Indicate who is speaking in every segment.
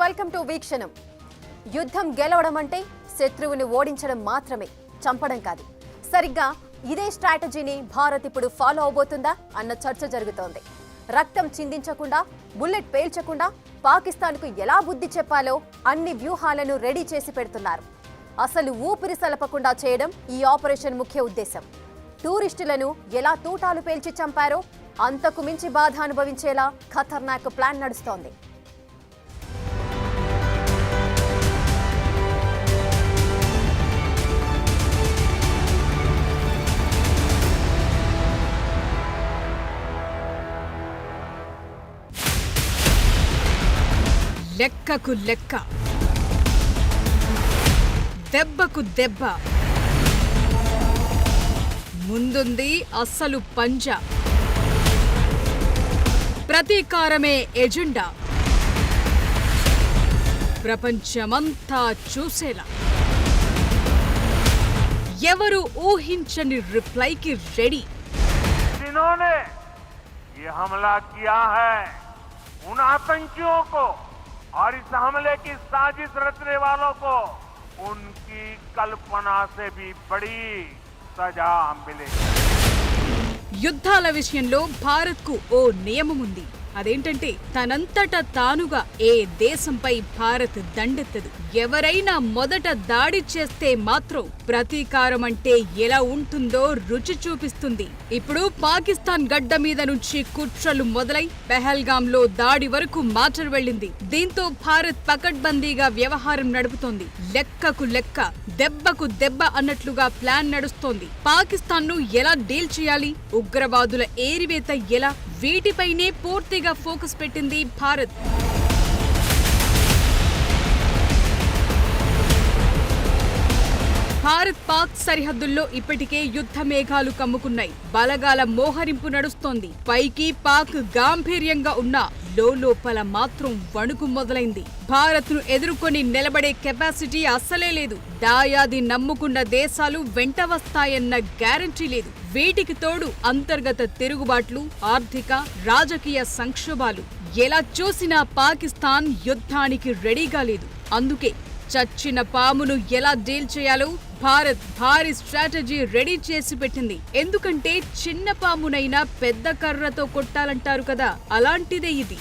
Speaker 1: Welcome to వీక్షణం. యుద్ధం గెలవడం అంటే శత్రువుని ఓడించడం మాత్రమే, చంపడం కాదు. సరిగ్గా ఇదే స్ట్రాటజీని భారత్ ఇప్పుడు ఫాలో అవబోతుందా అన్న చర్చ జరుగుతోంది. రక్తం చిందించకుండా, బుల్లెట్ పేల్చకుండా పాకిస్తాన్కు ఎలా బుద్ధి చెప్పాలో అన్ని వ్యూహాలను రెడీ చేసి పెడుతున్నారు. అసలు ఊపిరి సలపకుండా చేయడం ఈ ఆపరేషన్ ముఖ్య ఉద్దేశం. టూరిస్టులను ఎలా తూటాలు పేల్చి చంపారో అంతకు మించి బాధ అనుభవించేలా ఖతర్నాక్ ప్లాన్ నడుస్తోంది.
Speaker 2: లెక్కకు లెక్క, దెబ్బకు దెబ్బ, ముందుంది అస్సలు పంజా. ప్రతీకారమే ఎజెండా, ప్రపంచమంతా చూసేలా. ఎవరు ఊహించని రిప్లైకి రెడీ.
Speaker 3: जिन्होंने ये हमला किया है उन आतंकियों को और इस हमले की साजिश रचने वालों को उनकी कल्पना से भी बड़ी सजा मिलेगी.
Speaker 2: యుద్ధాల విషయంలో భారత్కు ఓ నియమం ఉంది. అదేంటంటే తనంతట తానుగా ఏ దేశంపై భారత్ దండెత్తదు. ఎవరైనా మొదట దాడి చేస్తే మాత్రం ప్రతీకారం అంటే ఎలా ఉంటుందో రుచి చూపిస్తుంది. ఇప్పుడు పాకిస్తాన్ గడ్డ మీద నుంచి కుట్రలు మొదలై పెహల్గాంలో దాడి వరకు మాటర్ వెళ్లింది. దీంతో భారత్ పకడ్బందీగా వ్యవహారం నడుపుతోంది. లెక్కకు లెక్క, దెబ్బకు దెబ్బ అన్నట్లుగా ప్లాన్ నడుస్తోంది. పాకిస్తాన్ ను ఎలా డీల్ చేయాలి, ఉగ్రవాదుల ఏరివేత ఎలా, వీటిపైనే పూర్తిగా ఫోకస్ పెట్టింది భారత్. భారత్ పాక్ సరిహద్దుల్లో ఇప్పటికే యుద్ధ మేఘాలు కమ్ముకున్నాయి. బలగాల మోహరింపు నడుస్తోంది. పైకి పాక్ గాంభీర్యంగా ఉన్నా లోపల మాత్రం వణుకు మొదలైంది. భారత్ ను ఎదుర్కొని నిలబడే కెపాసిటీ అస్సలే లేదు. దాయాది నమ్ముకున్న దేశాలు వెంట వస్తాయన్న గ్యారంటీ లేదు. వీటికి తోడు అంతర్గత తిరుగుబాట్లు, ఆర్థిక రాజకీయ సంక్షోభాలు. ఎలా చూసినా పాకిస్తాన్ యుద్ధానికి రెడీగా లేదు. అందుకే చచ్చిన పామును ఎలా డీల్ చేయాలో భారత్ భారీ స్ట్రాటజీ రెడీ చేసి పెట్టింది. ఎందుకంటే చిన్న పామునైనా పెద్ద కర్రతో కొట్టాలంటారు కదా, అలాంటిదే ఇది.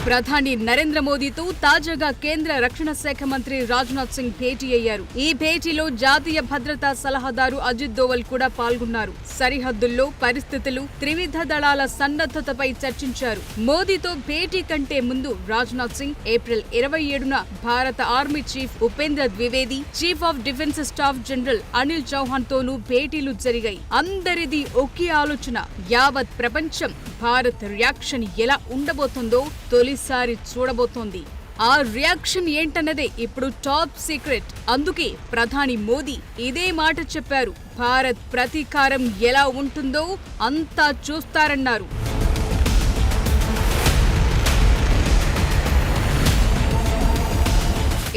Speaker 2: ప్రధాని నరేంద్ర మోదీతో తాజాగా కేంద్ర రక్షణ శాఖ మంత్రి రాజ్నాథ్ సింగ్ భేటీ అయ్యారు. ఈ భేటీలో జాతీయ భద్రతా సలహాదారు అజిత్ దోవల్ కూడా పాల్గొన్నారు. సరిహద్దుల్లో పరిస్థితులు, త్రివిధ దళాల సన్నద్ధతపై చర్చించారు. మోదీతో భేటీ కంటే ముందు రాజ్నాథ్ సింగ్ ఏప్రిల్ 27న భారత army chief Upendra Dwivedi, chief of defence staff general Anil Chauhan తోనూ భేటీలు జరిగాయి. అందరిది ఒకే ఆలోచన. యావత్ ప్రపంచం భారత్ రియాక్షన్ ఎలా ఉండబోతుందో తొలిసారి చూడబోతోంది. ఆ రియాక్షన్ ఏంటన్నదే ఇప్పుడు టాప్ సీక్రెట్. అందుకే ప్రధాని మోదీ ఇదే మాట చెప్పారు. భారత్ ప్రతీకారం ఎలా ఉంటుందో అంతా చూస్తారన్నారు.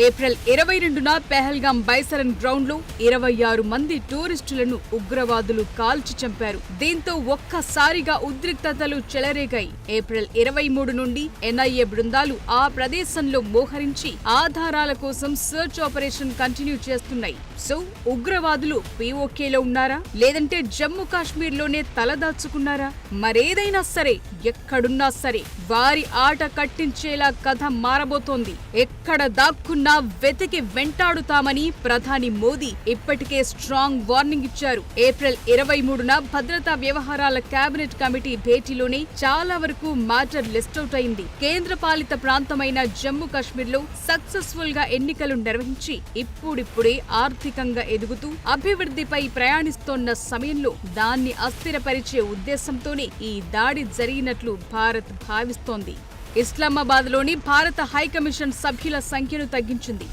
Speaker 2: ఏప్రిల్ 22న పెహల్గాం బైసరన్ గ్రౌండ్ లో 26 మంది టూరిస్టులను ఉగ్రవాదులు కాల్చి చంపారు. దీంతో ఒక్కసారిగా ఉద్రిక్తతలు చెలరేగాయి. ఏప్రిల్ 23 నుండి ఎన్ఐఏ బృందాలు ఆ ప్రదేశంలో మోహరించి ఆధారాల కోసం సర్చ్ ఆపరేషన్ కంటిన్యూ చేస్తున్నాయి. సో ఉగ్రవాదులు పీఓకేలో ఉన్నారా, లేదంటే జమ్మూ కాశ్మీర్ లోనే తలదాచుకున్నారా? మరేదైనా సరే, ఎక్కడున్నా సరే వారి ఆట కట్టించేలా కథ మారబోతోంది. ఎక్కడ దాక్కున్నా వెతికి వెంటాడుతామని ప్రధాని మోదీ ఇప్పటికే స్ట్రాంగ్ వార్నింగ్ ఇచ్చారు. ఏప్రిల్ 23న భద్రతా వ్యవహారాల కేబినెట్ కమిటీ భేటీలోనే చాలా వరకు మ్యాటర్ లిస్ట్ అవుట్ అయింది. కేంద్ర పాలిత ప్రాంతమైన జమ్మూ కాశ్మీర్ లో సక్సెస్ఫుల్ గా ఎన్నికలు నిర్వహించి ఇప్పుడిప్పుడే ఆర్థికంగా ఎదుగుతూ అభివృద్ధిపై ప్రయాణిస్తోన్న సమయంలో దాన్ని అస్థిరపరిచే ఉద్దేశంతోనే ఈ దాడి జరిగినట్లు భారత్ భావిస్తోంది. ఇస్లామాబాద్లోని భారత హైకమిషన్ సభ్యుల సంఖ్యను తగ్గించింది.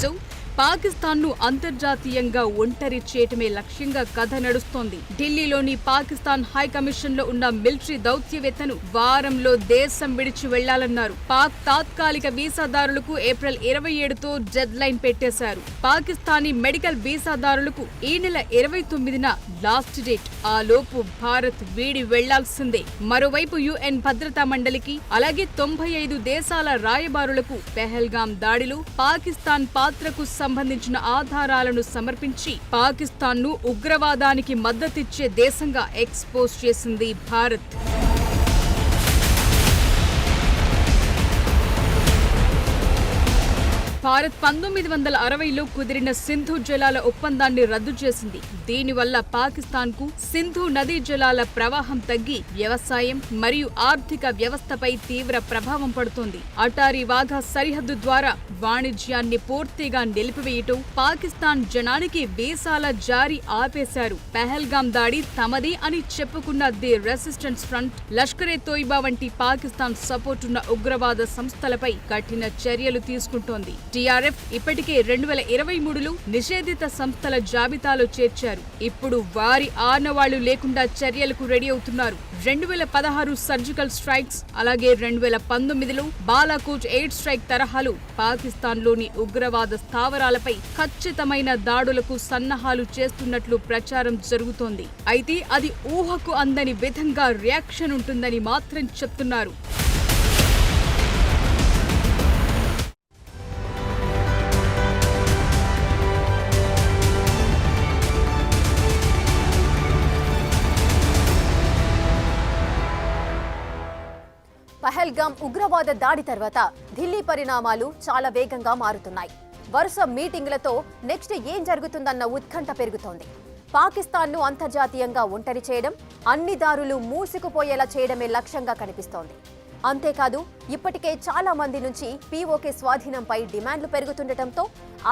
Speaker 2: సో పాకిస్తాన్ను అంతర్జాతీయంగా ఒంటరి చేయటమే లక్ష్యంగా కథ నడుస్తోంది. ఢిల్లీలోని పాకిస్తాన్ హై కమిషన్ లో ఉన్న మిలిటరీ దౌత్యవేత్తను వారంలో దేశం విడిచి వెళ్లాలన్నారు. పాక్ తాత్కాలిక వీసాదారులకు ఏప్రిల్ 27తో డెడ్ లైన్ పెట్టేశారు. పాకిస్తానీ మెడికల్ వీసాదారులకు ఈ నెల 29న లాస్ట్ డేట్. ఆ లోపు భారత్ వీడి వెళ్లాల్సిందే. మరోవైపు యుఎన్ భద్రతా మండలికి అలాగే 95 దేశాల రాయబారులకు పెహల్గాం దాడిలో పాకిస్తాన్ పాత్రకు సంబంధించిన ఆధారాలను సమర్పించి పాకిస్తాన్ను ఉగ్రవాదానికి మద్దతిచ్చే దేశంగా ఎక్స్పోజ్ చేసింది భారత్. భారత్ 1960లో కుదిరిన సింధు జలాల ఒప్పందాన్ని రద్దు చేసింది. దీనివల్ల పాకిస్తాన్కు సింధు నదీ జలాల ప్రవాహం తగ్గి వ్యవసాయం మరియు ఆర్థిక వ్యవస్థపై తీవ్ర ప్రభావం పడుతోంది. అటారీ వాఘా సరిహద్దు ద్వారా వాణిజ్యాన్ని పూర్తిగా నిలిపివేయటం, పాకిస్తాన్ జనానికి వీసాల జారీ ఆపేశారు. పెహల్గాం దాడి తమది అని చెప్పుకున్న the resistance front, Lashkare Taiba వంటి పాకిస్తాన్ సపోర్టున్న ఉగ్రవాద సంస్థలపై కఠిన చర్యలు తీసుకుంటోంది. టీఆర్ఎఫ్ ఇప్పటికే 2023లో నిషేధిత సంస్థల జాబితాలో చేర్చారు. ఇప్పుడు వారి ఆనవాళ్లు లేకుండా చర్యలకు రెడీ అవుతున్నారు. 2016 సర్జికల్ స్ట్రైక్స్ అలాగే 2019లో బాలాకోట్ ఎయిర్ స్ట్రైక్ తరహాలు పాకిస్తాన్లోని ఉగ్రవాద స్థావరాలపై ఖచ్చితమైన దాడులకు సన్నాహాలు చేస్తున్నట్లు ప్రచారం జరుగుతోంది. అయితే అది ఊహకు అందని విధంగా రియాక్షన్ ఉంటుందని మాత్రం చెప్తున్నారు.
Speaker 1: పహల్గాం ఉగ్రవాద దాడి తర్వాత ఢిల్లీ పరిణామాలు చాలా వేగంగా మారుతున్నాయి. వరుస మీటింగులతో నెక్స్ట్ ఏం జరుగుతుందన్న ఉత్కంఠ పెరుగుతోంది. పాకిస్తాన్ను అంతర్జాతీయంగా ఒంటరి చేయడం, అన్ని దారులు మూసుకుపోయేలా చేయడమే లక్ష్యంగా కనిపిస్తోంది. అంతేకాదు ఇప్పటికే చాలా మంది నుంచి పీఓకే స్వాధీనంపై డిమాండ్లు పెరుగుతుండటంతో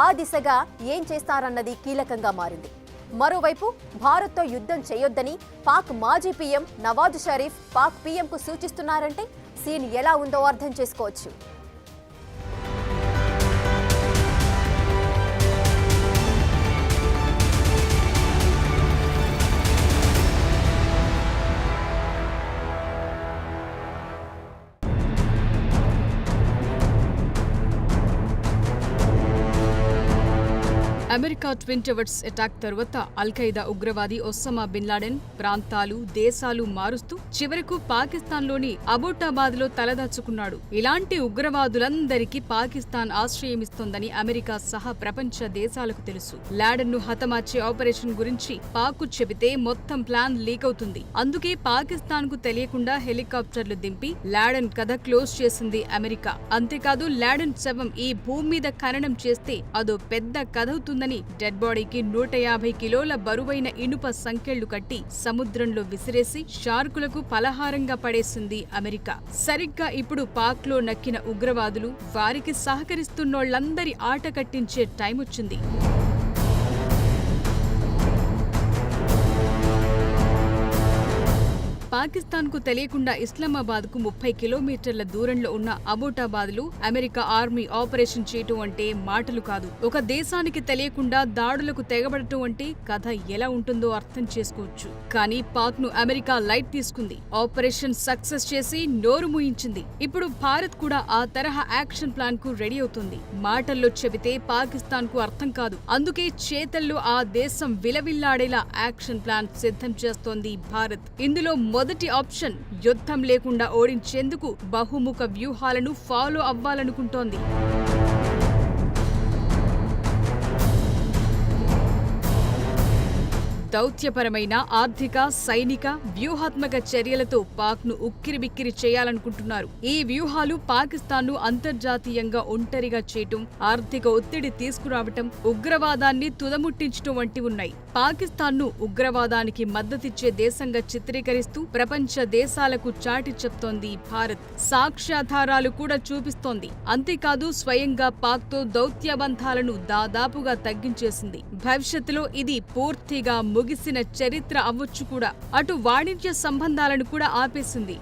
Speaker 1: ఆ దిశగా ఏం చేస్తారన్నది కీలకంగా మారింది. మరోవైపు భారత్తో యుద్ధం చేయొద్దని పాక్ మాజీ పీఎం నవాజ్ షరీఫ్ పాక్ పీఎంకు సూచిస్తున్నారంటే సీన్ ఎలా ఉందో అర్థం చేసుకోవచ్చు.
Speaker 2: అమెరికా ట్విన్ టవర్స్ అటాక్ తర్వాత అల్-ఖైదా ఉగ్రవాది ఒస్సామా బిన్ లాడెన్ ప్రాంతాలు, దేశాలు మారుస్తూ చివరకు పాకిస్తాన్లోని అబోటాబాద్లో తలదాచుకున్నాడు. ఇలాంటి ఉగ్రవాదులందరికీ పాకిస్తాన్ ఆశ్రయమిస్తోందని అమెరికా సహా ప్రపంచ దేశాలకు తెలుసు. లాడెన్ను హతమార్చే ఆపరేషన్ గురించి పాక్కు చెబితే మొత్తం ప్లాన్ లీక్ అవుతుంది. అందుకే పాకిస్తాన్కు తెలియకుండా హెలికాప్టర్లు దింపి లాడెన్ కథ క్లోజ్ చేసింది అమెరికా. అంతేకాదు లాడెన్ శవం ఈ భూమి మీద ఖననం చేస్తే అదో పెద్ద కథ అవుతుందని డెడ్ బాడీకి 150 కిలోల బరువైన ఇనుప సంకెళ్లు కట్టి సముద్రంలో విసిరేసి షార్కులకు పలహారంగా పడేసింది అమెరికా. సరిగ్గా ఇప్పుడు పాక్లో నక్కిన ఉగ్రవాదులు వారికి సహకరిస్తున్నోళ్లందరి ఆట కట్టించే టైం వచ్చింది. పాకిస్తాన్కు తెలియకుండా ఇస్లామాబాద్కు 30 కిలోమీటర్ల దూరంలో ఉన్న అబోటాబాద్లో అమెరికా ఆర్మీ ఆపరేషన్ చేయటం అంటే మాటలు కాదు. ఒక దేశానికి తెలియకుండా దాడులకు తెగబడటం అంటే కథ ఎలా ఉంటుందో అర్థం చేసుకోవచ్చు. కానీ పాక్ను అమెరికా లైట్ తీసుకుంది. ఆపరేషన్ సక్సెస్ చేసి నోరు మూయించింది. ఇప్పుడు భారత్ కూడా ఆ తరహా యాక్షన్ ప్లాన్ కు రెడీ అవుతుంది. మాటల్లో చెబితే పాకిస్తాన్కు అర్థం కాదు. అందుకే చేతల్లో ఆ దేశం విలవిల్లాడేలా యాక్షన్ ప్లాన్ సిద్ధం చేస్తోంది భారత్. ఇందులో మొదటి ఆప్షన్ యుద్ధం లేకుండా ఓడించేందుకు బహుముఖ వ్యూహాలను ఫాలో అవ్వాలనుకుంటోంది. దౌత్యపరమైన, ఆర్థిక, సైనిక, వ్యూహాత్మక చర్యలతో పాక్ను ఉక్కిరిబిక్కిరి చేయాలనుకుంటున్నారు. ఈ వ్యూహాలు పాకిస్తాన్ను అంతర్జాతీయంగా ఒంటరిగా చేయటం, ఆర్థిక ఒత్తిడి తీసుకురావటం, ఉగ్రవాదాన్ని తుదముట్టించటం వంటి ఉన్నాయి. పాకిస్తాన్ను ఉగ్రవాదానికి మద్దతిచ్చే దేశంగా చిత్రీకరిస్తూ ప్రపంచ దేశాలకు చాటి చెప్తోంది భారత్. సాక్ష్యాధారాలు కూడా చూపిస్తోంది. అంతేకాదు స్వయంగా పాక్తో దౌత్య బంధాలను దాదాపుగా తగ్గించేసింది. భవిష్యత్తులో ఇది పూర్తిగా ముగిసిన చరిత్ర అవ్వచ్చు కూడా. అటు వాణిజ్య సంబంధాలను కూడా ఆపేసింది.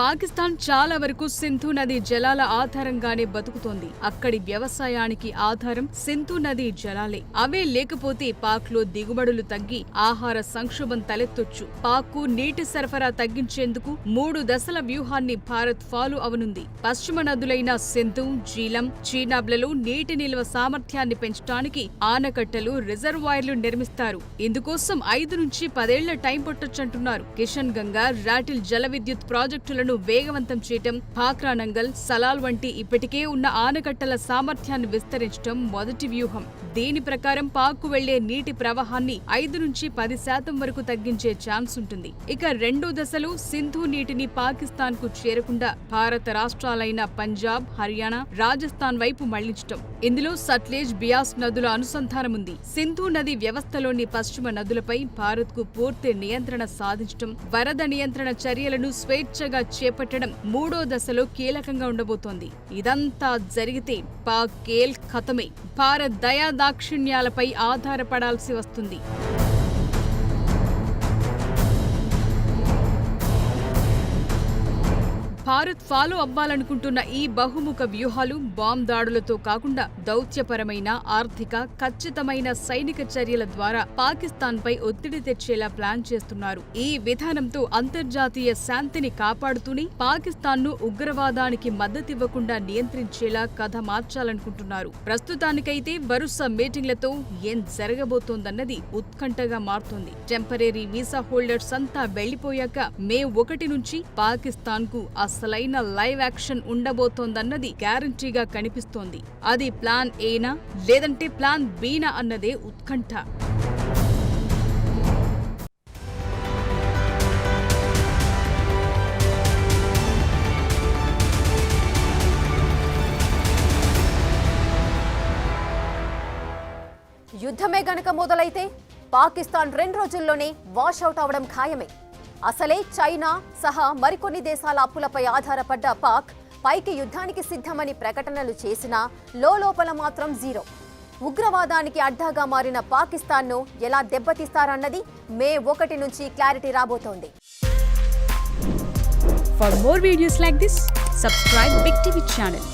Speaker 2: పాకిస్తాన్ చాలా వరకు సింధు నది జలాల ఆధారంగానే బతుకుతోంది. అక్కడి వ్యవసాయానికి ఆధారం సింధు నది జలాలే. అవే లేకపోతే పాక్ లో దిగుబడులు తగ్గి ఆహార సంక్షోభం తలెత్తొచ్చు. పాక్ నీటి సరఫరా తగ్గించేందుకు 3 దశల వ్యూహాన్ని భారత్ ఫాలో అవనుంది. పశ్చిమ నదులైన సింధు, జీలం, చీనాబ్లలో నీటి నిల్వ సామర్థ్యాన్ని పెంచడానికి ఆనకట్టలు, రిజర్వాయర్లు నిర్మిస్తారు. ఇందుకోసం 5 నుంచి 10 ఏళ్ల టైం పట్టొచ్చంటున్నారు. కిషన్ గంగా, రాటిల్ జల విద్యుత్ ప్రాజెక్టులను వేగవంతం చేయటం, భాక్రా నంగల్, సలాల్ వంటి ఇప్పటికే ఉన్న ఆనకట్టల సామర్థ్యాన్ని విస్తరించడం మొదటి వ్యూహం. దీని ప్రకారం పాక్కు వెళ్లే నీటి ప్రవాహాన్ని 5 నుంచి 10% వరకు తగ్గించే ఛాన్స్ ఉంటుంది. ఇక 2వ దశలో సింధు నీటిని పాకిస్తాన్ కు చేరకుండా భారత రాష్ట్రాలైన పంజాబ్, హర్యానా, రాజస్థాన్ వైపు మళ్లించటం. ఇందులో సట్లెజ్, బియాస్ నదుల అనుసంధానం ఉంది. సింధు నది వ్యవస్థలోని పశ్చిమ నదులపై భారత్ కు పూర్తి నియంత్రణ సాధించటం, వరద నియంత్రణ చర్యలను స్వేచ్ఛగా చేపట్టడం 3వ దశలో కీలకంగా ఉండబోతోంది. ఇదంతా జరిగితే పాక్ కేల్ ఖతమే. భారత్ దయాదాక్షిణ్యాలపై ఆధారపడాల్సి వస్తుంది. భారత్ ఫాలో అవ్వాలనుకుంటున్న ఈ బహుముఖ వ్యూహాలు బాంబ్ దాడులతో కాకుండా దౌత్యపరమైన, ఆర్థిక, ఖచ్చితమైన సైనిక చర్యల ద్వారా పాకిస్తాన్ పై ఒత్తిడి తెచ్చేలా ప్లాన్ చేస్తున్నారు. ఈ విధానంతో అంతర్జాతీయ శాంతిని కాపాడుతూనే పాకిస్తాన్ ను ఉగ్రవాదానికి మద్దతివ్వకుండా నియంత్రించేలా కథ మార్చాలనుకుంటున్నారు. ప్రస్తుతానికైతే వరుస మీటింగ్లతో ఏం జరగబోతోందన్నది ఉత్కంఠగా మారుతోంది. టెంపరరీ వీసా హోల్డర్స్ అంతా వెళ్లిపోయాక మే 1 నుంచి పాకిస్తాన్ కు అసలైన లైవ్ యాక్షన్ ఉండబోతోందన్నది గ్యారంటీగా కనిపిస్తోంది. అది ప్లాన్ ఏనా లేదంటే ప్లాన్ బీనా అన్నదే ఉత్కంఠ.
Speaker 1: యుద్ధమే గనక మొదలైతే పాకిస్తాన్ 2 రోజుల్లోనే వాషౌట్ అవడం ఖాయమే. అసలే చైనా సహా మరికొన్ని దేశాల అప్పులపై ఆధారపడ్డ పాక్ పైకి యుద్ధానికి సిద్ధమని ప్రకటనలు చేసినా లోపల మాత్రం జీరో. ఉగ్రవాదానికి అడ్డాగా మారిన పాకిస్తాన్ను ఎలా దెబ్బతీస్తారన్నది మే 1 నుంచి క్లారిటీ రాబోతోంది.
Speaker 2: For more videos like this, subscribe Big TV channel.